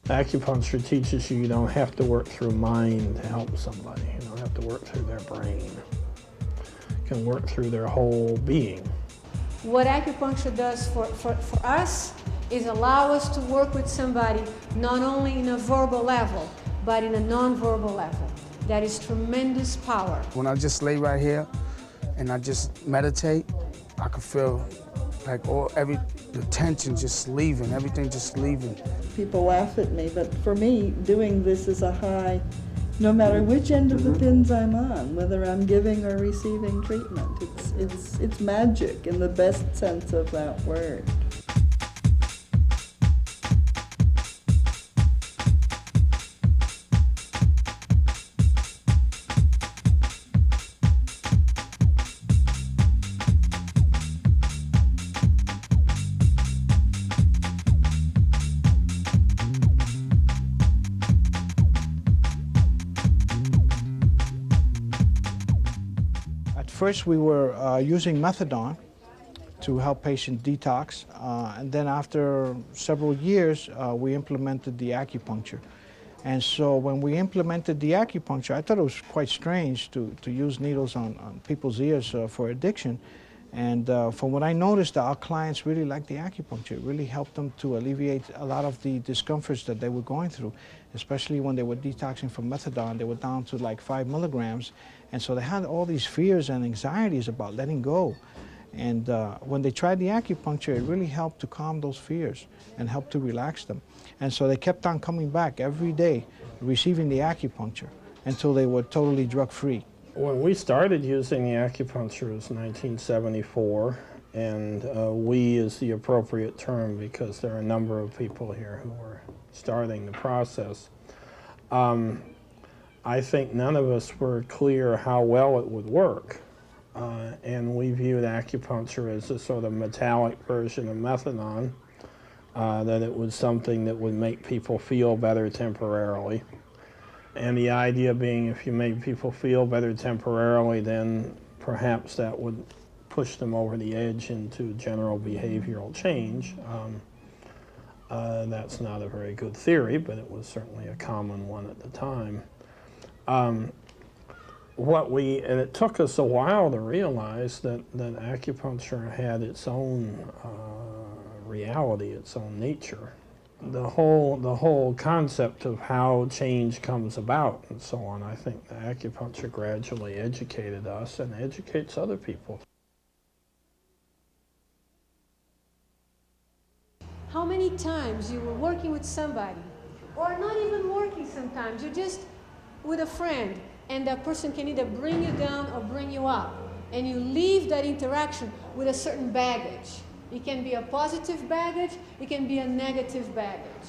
Acupuncture teaches you don't have to work through mind to help somebody. You don't have to work through their brain. You can work through their whole being. What acupuncture does for us is allow us to work with somebody not only in a verbal level, but in a non-verbal level. That is tremendous power. When I just lay right here and I just meditate, I can feel like the tension just leaving, everything just leaving. People laugh at me, but for me, doing this is a high, no matter which end of the pins I'm on, whether I'm giving or receiving treatment. It's magic in the best sense of that word. First, we were using methadone to help patients detox, and then after several years, we implemented the acupuncture. And so when we implemented the acupuncture, I thought it was quite strange to use needles on people's ears for addiction. And from what I noticed, our clients really liked the acupuncture. It really helped them to alleviate a lot of the discomforts that they were going through, especially when they were detoxing from methadone. They were down to like 5 milligrams. And so they had all these fears and anxieties about letting go. And when they tried the acupuncture, it really helped to calm those fears and help to relax them. And so they kept on coming back every day, receiving the acupuncture until they were totally drug-free. When we started using the acupuncture, it was 1974, and we is the appropriate term because there are a number of people here who were starting the process. I think none of us were clear how well it would work, and we viewed acupuncture as a sort of metallic version of methadone, that it was something that would make people feel better temporarily. And the idea being if you made people feel better temporarily, then perhaps that would push them over the edge into general behavioral change. That's not a very good theory, but it was certainly a common one at the time. And it took us a while to realize that acupuncture had its own reality, its own nature. The whole concept of how change comes about and so on, I think the acupuncture gradually educated us and educates other people. How many times you were working with somebody, or not even working sometimes, you're just with a friend, and that person can either bring you down or bring you up, and you leave that interaction with a certain baggage. It can be a positive baggage, it can be a negative baggage.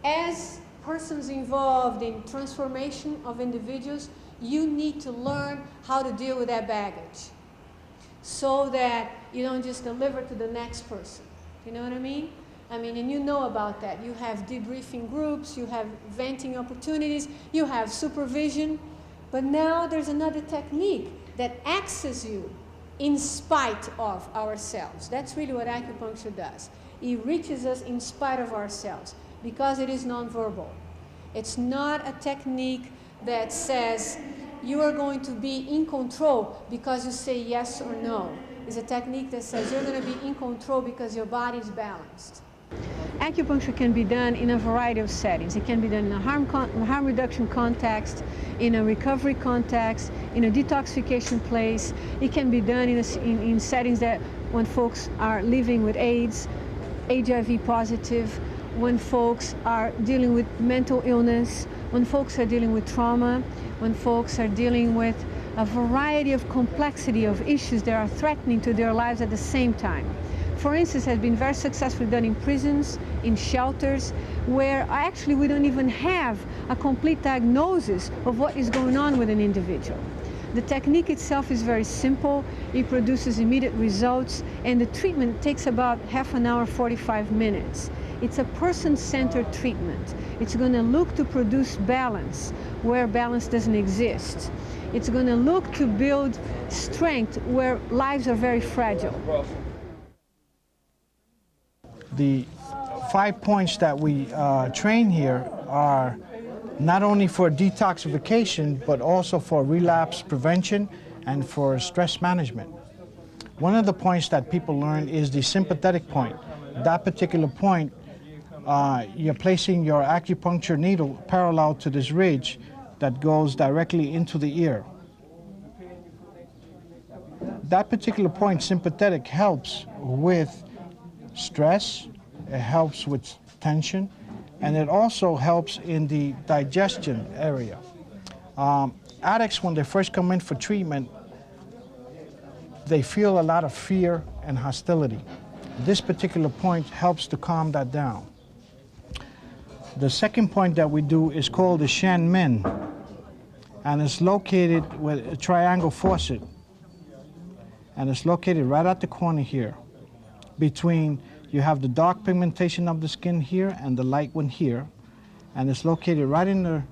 As persons involved in transformation of individuals, you need to learn how to deal with that baggage so that you don't just deliver to the next person. You know what I mean? And you know about that. You have debriefing groups, you have venting opportunities, you have supervision, but now there's another technique that accesses you in spite of ourselves. That's really what acupuncture does. It reaches us in spite of ourselves because it is nonverbal. It's not a technique that says you are going to be in control because you say yes or no. It's a technique that says you're going to be in control because your body is balanced. Acupuncture can be done in a variety of settings. It can be done in a harm reduction context, in a recovery context, in a detoxification place. It can be done in settings that when folks are living with AIDS, HIV positive, when folks are dealing with mental illness, when folks are dealing with trauma, when folks are dealing with a variety of complexity of issues that are threatening to their lives at the same time. For instance, has been very successfully done in prisons, in shelters, where actually we don't even have a complete diagnosis of what is going on with an individual. The technique itself is very simple, it produces immediate results, and the treatment takes about half an hour, 45 minutes. It's a person-centered treatment. It's going to look to produce balance where balance doesn't exist. It's going to look to build strength where lives are very fragile. 5 points that we train here are not only for detoxification, but also for relapse prevention and for stress management. One of the points that people learn is the sympathetic point. That particular point, you're placing your acupuncture needle parallel to this ridge that goes directly into the ear. That particular point, sympathetic, helps with stress, it helps with tension, and it also helps in the digestion area. Addicts, when they first come in for treatment, they feel a lot of fear and hostility. This particular point helps to calm that down. The second point that we do is called the Shen Min, and it's located with a triangle faucet, and it's located right at the corner here. Between, you have the dark pigmentation of the skin here and the light one here, and it's located right in the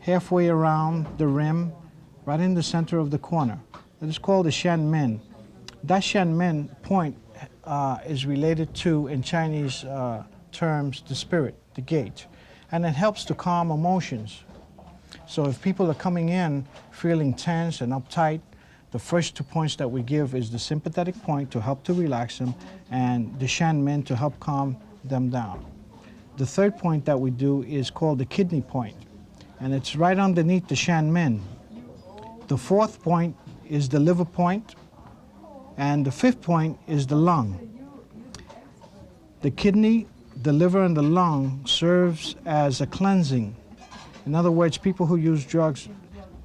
halfway around the rim, right in the center of the corner. It is called the Shen Min. That Shen Min point is related to, in Chinese terms, the spirit, the gate, and it helps to calm emotions. So if people are coming in feeling tense and uptight, the first 2 points that we give is the sympathetic point to help to relax them, and the Shen Min to help calm them down. The third point that we do is called the kidney point, and it's right underneath the Shen Min. The fourth point is the liver point, and the fifth point is the lung. The kidney, the liver, and the lung serves as a cleansing. In other words, people who use drugs,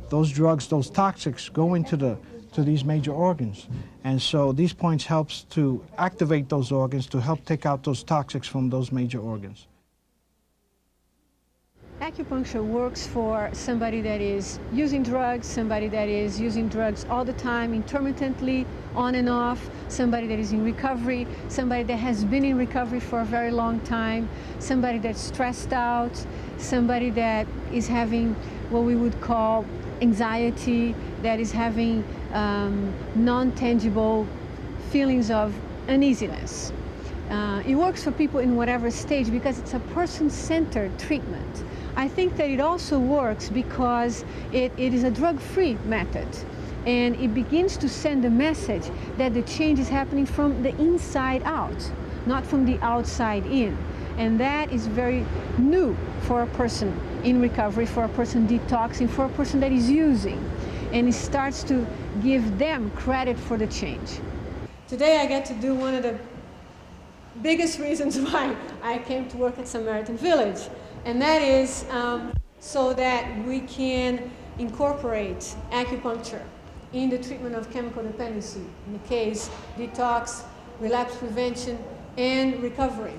those toxics go into these major organs. And so these points helps to activate those organs to help take out those toxics from those major organs. Acupuncture works for somebody that is using drugs, somebody that is using drugs all the time, intermittently, on and off, somebody that is in recovery, somebody that has been in recovery for a very long time, somebody that's stressed out, somebody that is having what we would call anxiety, that is having non-tangible feelings of uneasiness. It works for people in whatever stage because it's a person-centered treatment. I think that it also works because it is a drug-free method, and it begins to send a message that the change is happening from the inside out, not from the outside in. And that is very new for a person in recovery, for a person detoxing, for a person that is using. And it starts to give them credit for the change. Today I get to do one of the biggest reasons why I came to work at Samaritan Village, and that is so that we can incorporate acupuncture in the treatment of chemical dependency, in the case, detox, relapse prevention, and recovery.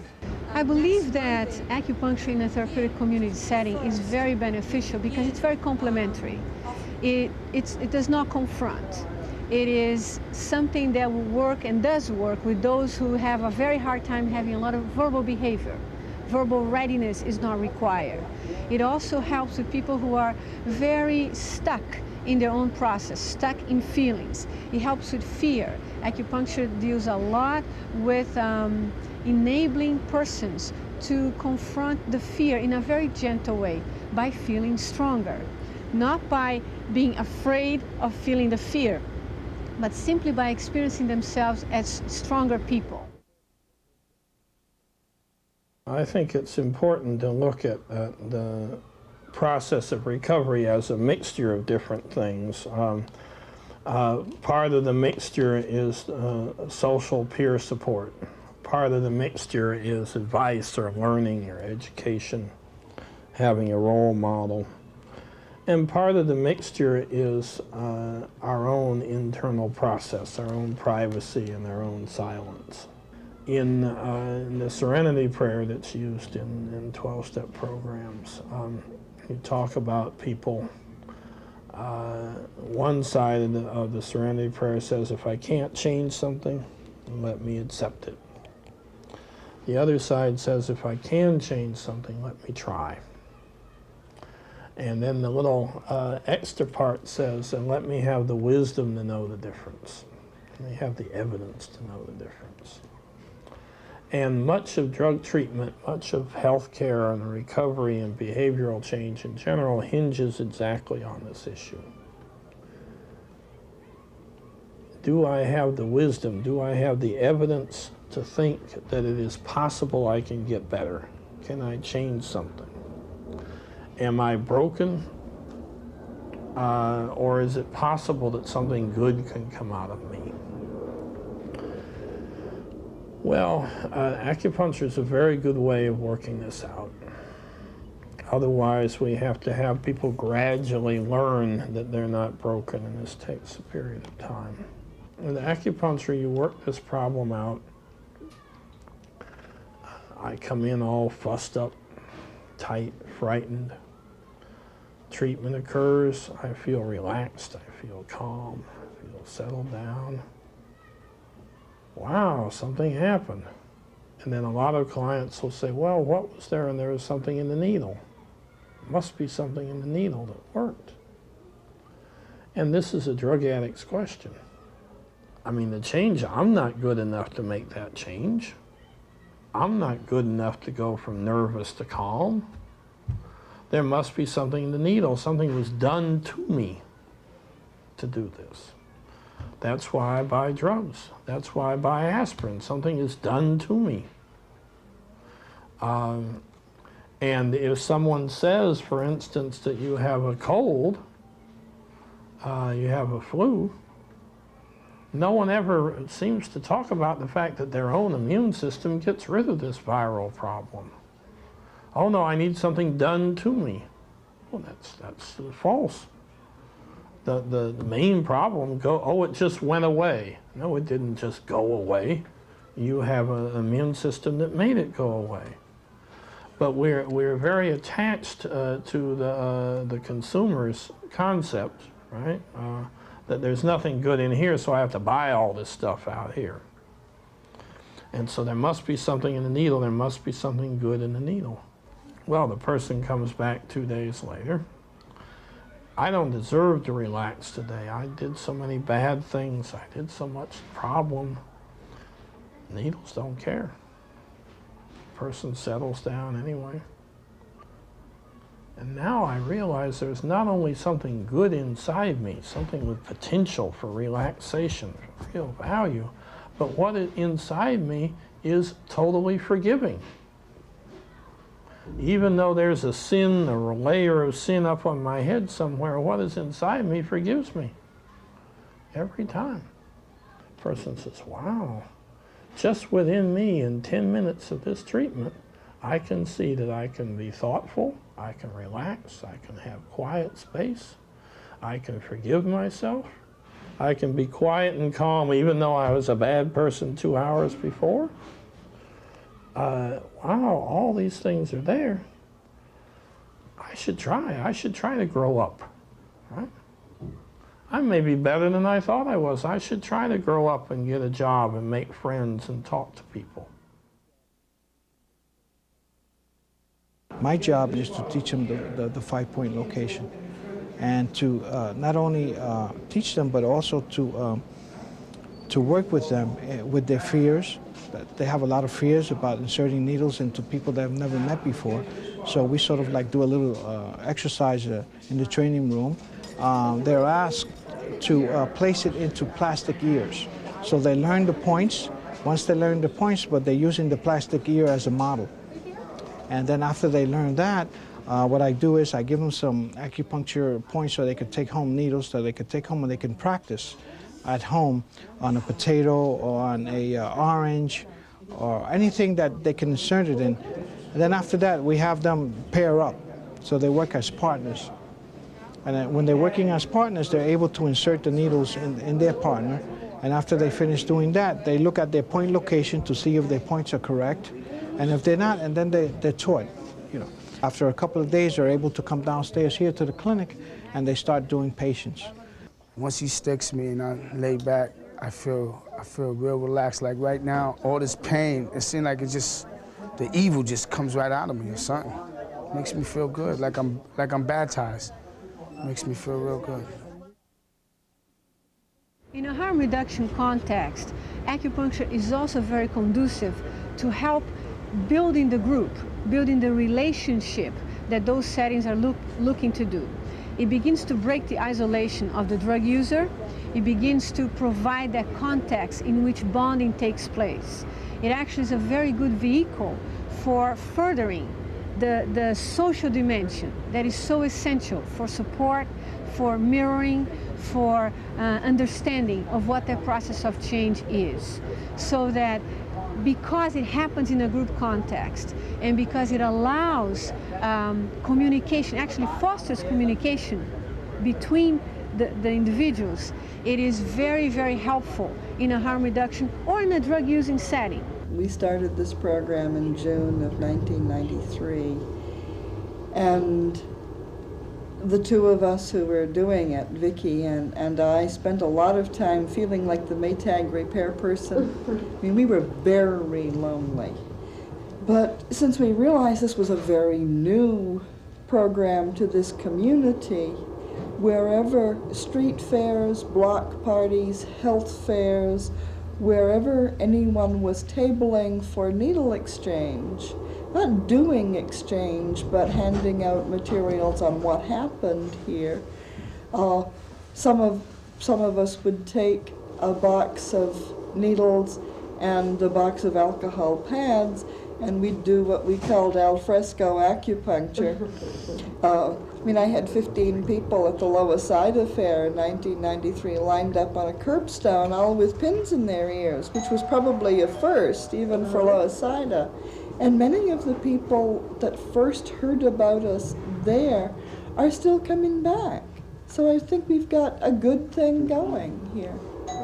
I believe that acupuncture in a therapeutic community setting is very beneficial because it's very complementary. It does not confront. It is something that will work and does work with those who have a very hard time having a lot of verbal behavior. Verbal readiness is not required. It also helps with people who are very stuck in their own process, stuck in feelings. It helps with fear. Acupuncture deals a lot with enabling persons to confront the fear in a very gentle way by feeling stronger, not by being afraid of feeling the fear, but simply by experiencing themselves as stronger people. I think it's important to look at the process of recovery as a mixture of different things. Part of the mixture is social peer support. Part of the mixture is advice or learning or education, having a role model. And part of the mixture is our own internal process, our own privacy and our own silence. In the Serenity Prayer that's used in 12-step programs, you talk about people. One side of the Serenity Prayer says, if I can't change something, let me accept it. The other side says, if I can change something, let me try. And then the little extra part says, and let me have the wisdom to know the difference. Let me have the evidence to know the difference. And much of drug treatment, much of healthcare and recovery and behavioral change in general hinges exactly on this issue. Do I have the wisdom? Do I have the evidence to think that it is possible I can get better? Can I change something? Am I broken? Or is it possible that something good can come out of me? Well, acupuncture is a very good way of working this out. Otherwise, we have to have people gradually learn that they're not broken, and this takes a period of time. With acupuncture, you work this problem out. I come in all fussed up, tight, frightened. Treatment occurs. I feel relaxed. I feel calm. I feel settled down. Wow, something happened. And then a lot of clients will say, well, what was there? And there was something in the needle. Must be something in the needle that worked. And this is a drug addict's question. I mean, the change, I'm not good enough to make that change. I'm not good enough to go from nervous to calm. There must be something in the needle. Something was done to me to do this. That's why I buy drugs. That's why I buy aspirin. Something is done to me. And if someone says, for instance, that you have a cold, you have a flu, no one ever seems to talk about the fact that their own immune system gets rid of this viral problem. Oh no, I need something done to me. Well, that's false. The main problem, it just went away. No, it didn't just go away. You have an immune system that made it go away. But we're very attached to the consumer's concept, right? That there's nothing good in here, so I have to buy all this stuff out here. And so there must be something in the needle. There must be something good in the needle. Well, the person comes back 2 days later. I don't deserve to relax today. I did so many bad things. I did so much problem. Needles don't care. Person settles down anyway. And now I realize there's not only something good inside me, something with potential for relaxation, for real value, but what is inside me is totally forgiving. Even though there's a sin, a layer of sin up on my head somewhere, what is inside me forgives me. Every time. The person says, wow, just within me in 10 minutes of this treatment, I can see that I can be thoughtful, I can relax, I can have quiet space, I can forgive myself, I can be quiet and calm even though I was a bad person 2 hours before. Wow, all these things are there. I should try to grow up, right? I may be better than I thought I was. I should try to grow up and get a job and make friends and talk to people. My job is to teach them the 5-point location and to not only teach them, but also to work with them with their fears. They have a lot of fears about inserting needles into people they have never met before. So we sort of like do a little exercise in the training room. They're asked to place it into plastic ears. So they learn the points. Once they learn the points, but they're using the plastic ear as a model. And then after they learn that, what I do is I give them some acupuncture points so they could take home needles, so they could take home and they can practice at home on a potato or on a orange or anything that they can insert it in. And then after that, we have them pair up. So they work as partners. And then when they're working as partners, they're able to insert the needles in their partner. And after they finish doing that, they look at their point location to see if their points are correct. And if they're not, and then they're taught. After a couple of days, they're able to come downstairs here to the clinic and they start doing patients. Once he sticks me and I lay back, I feel real relaxed. Like right now, all this pain, it seems like the evil just comes right out of me or something. It makes me feel good, like I'm baptized. It makes me feel real good. In a harm reduction context, acupuncture is also very conducive to help building the group, building the relationship that those settings are looking to do. It begins to break the isolation of the drug user. It begins to provide that context in which bonding takes place. It actually is a very good vehicle for furthering the social dimension that is so essential for support, for mirroring, for understanding of what that process of change is. So that because it happens in a group context and because it allows communication, actually fosters communication between the individuals, it is very, very helpful in a harm reduction or in a drug using setting. We started this program in June of 1993, and the two of us who were doing it, Vicki and I, spent a lot of time feeling like the Maytag repair person. I mean, we were very lonely. But since we realized this was a very new program to this community, wherever street fairs, block parties, health fairs, wherever anyone was tabling for needle exchange, not doing exchange, but handing out materials on what happened here. Some of us would take a box of needles and a box of alcohol pads, and we'd do what we called al fresco acupuncture. I had 15 people at the Loisaida Fair in 1993 lined up on a curbstone, all with pins in their ears, which was probably a first, even for Loisaida. And many of the people that first heard about us there are still coming back. So I think we've got a good thing going here.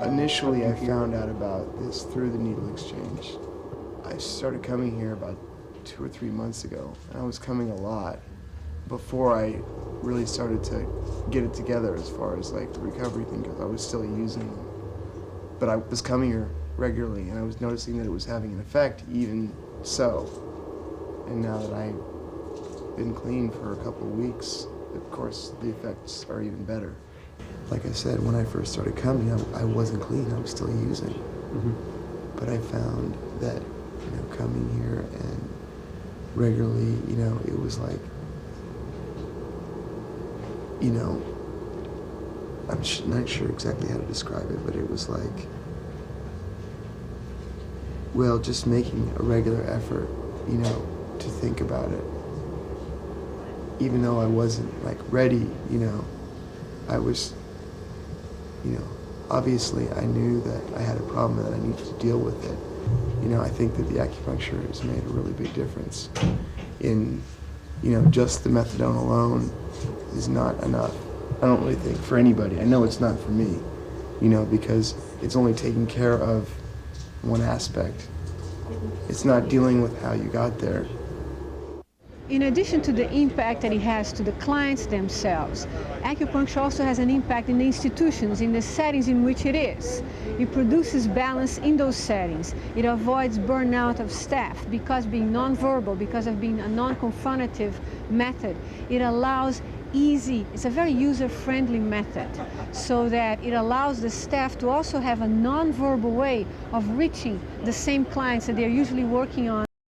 Initially, I found out about this through the needle exchange. I started coming here about 2 or 3 months ago, and I was coming a lot before I really started to get it together as far as like the recovery thing goes. I was still using them, but I was coming here regularly, and I was noticing that it was having an effect even so. And now that I've been clean for a couple of weeks, of course, the effects are even better. Like I said, when I first started coming, I wasn't clean, I was still using. But I found that, coming here and regularly, it was like, I'm not sure exactly how to describe it, but it was like, well, just making a regular effort, to think about it. Even though I wasn't like ready, I was, obviously I knew that I had a problem and that I needed to deal with it. I think that the acupuncture has made a really big difference in, just the methadone alone is not enough. I don't really think for anybody. I know it's not for me, because it's only taking care of one aspect. It's not dealing with how you got there. In addition to the impact that it has to the clients themselves, acupuncture also has an impact in the institutions, in the settings in which it is. It produces balance in those settings. It avoids burnout of staff because being nonverbal, because of being a non-confrontative method. It allows it's a very user-friendly method, so that it allows the staff to also have a nonverbal way of reaching the same clients that they're usually working on